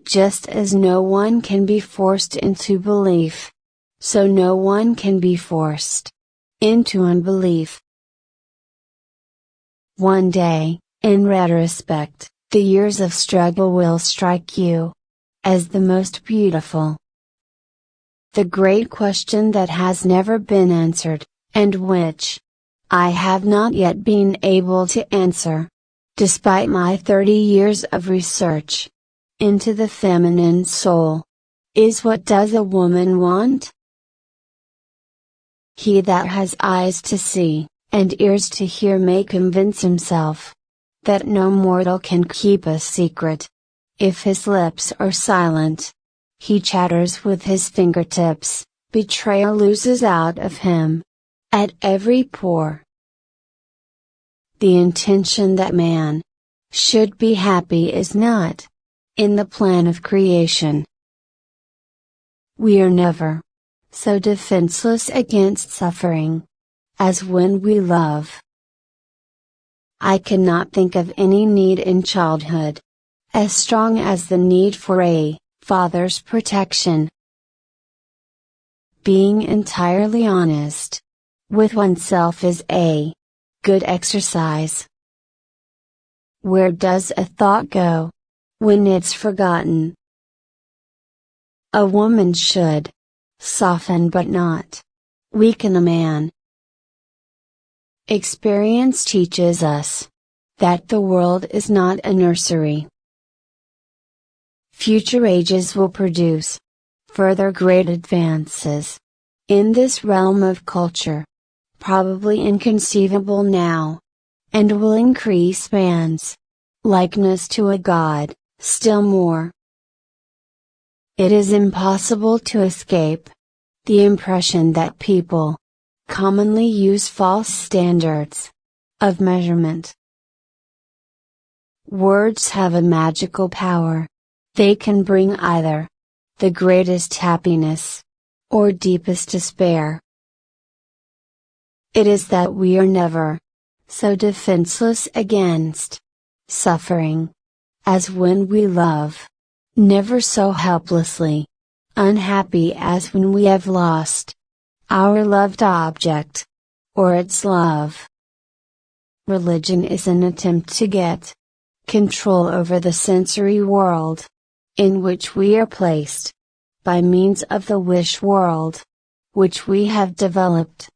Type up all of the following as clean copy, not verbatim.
Just as no one can be forced into belief, so no one can be forced into unbelief. One day, in retrospect, the years of struggle will strike you as the most beautiful. The great question that has never been answered, and which I have not yet been able to answer, despite my 30 years of research into the feminine soul, is what does a woman want? He that has eyes to see, and ears to hear may convince himself that no mortal can keep a secret. If his lips are silent, he chatters with his fingertips, betrayal oozes out of him at every pore. The intention that man should be happy is not in the plan of creation. We are never so defenseless against suffering as when we love. I cannot think of any need in childhood as strong as the need for a father's protection. Being entirely honest with oneself is a good exercise. Where does a thought go when it's forgotten? A woman should soften but not weaken a man. Experience teaches us that the world is not a nursery. Future ages will produce further great advances in this realm of culture, probably inconceivable now, and will increase man's likeness to a god still more. It is impossible to escape the impression that people commonly use false standards of measurement. Words have a magical power. They can bring either the greatest happiness or deepest despair. It is that we are never so defenseless against suffering as when we love, never so helplessly unhappy as when we have lost our loved object or its love. Religion is an attempt to get control over the sensory world in which we are placed by means of the wish world, which we have developed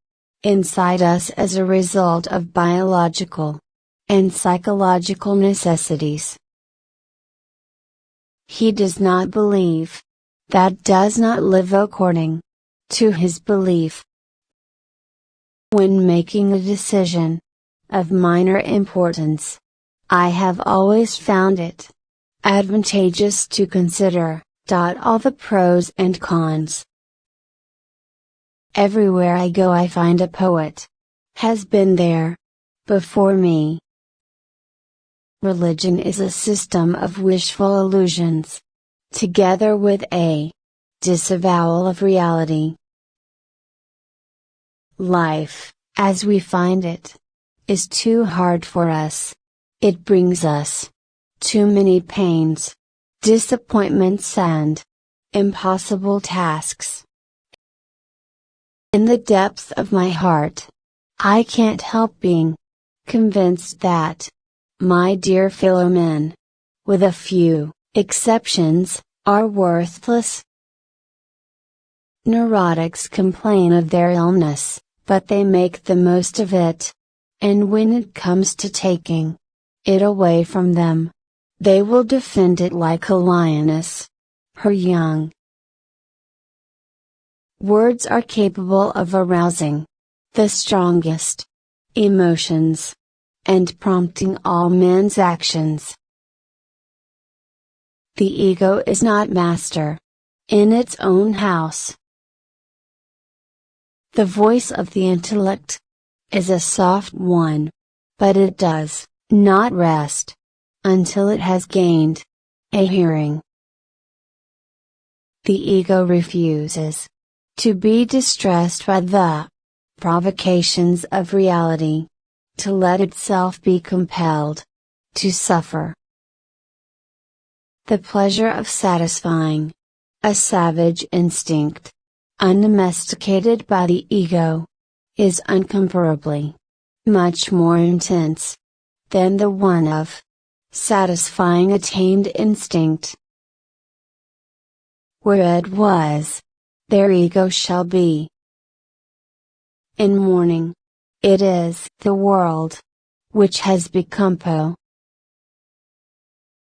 inside us as a result of biological and psychological necessities. He does not believe, that does not live according to his belief. When making a decision of minor importance, I have always found it advantageous to consider all the pros and cons. Everywhere I go I find a poet has been there before me. Religion is a system of wishful illusions, together with a disavowal of reality. Life, as we find it, is too hard for us. It brings us too many pains, disappointments and impossible tasks. In the depths of my heart, I can't help being convinced that my dear fellow men, with a few exceptions, are worthless. Neurotics complain of their illness, but they make the most of it. And when it comes to taking it away from them, they will defend it like a lioness her young. Words are capable of arousing the strongest emotions and prompting all men's actions. The ego is not master in its own house. The voice of the intellect is a soft one, but it does not rest until it has gained a hearing. The ego refuses to be distressed by the provocations of reality, to let itself be compelled to suffer. The pleasure of satisfying a savage instinct, undomesticated by the ego, is incomparably much more intense than the one of satisfying a tamed instinct. Where it was, their ego shall be. In mourning, it is the world which has become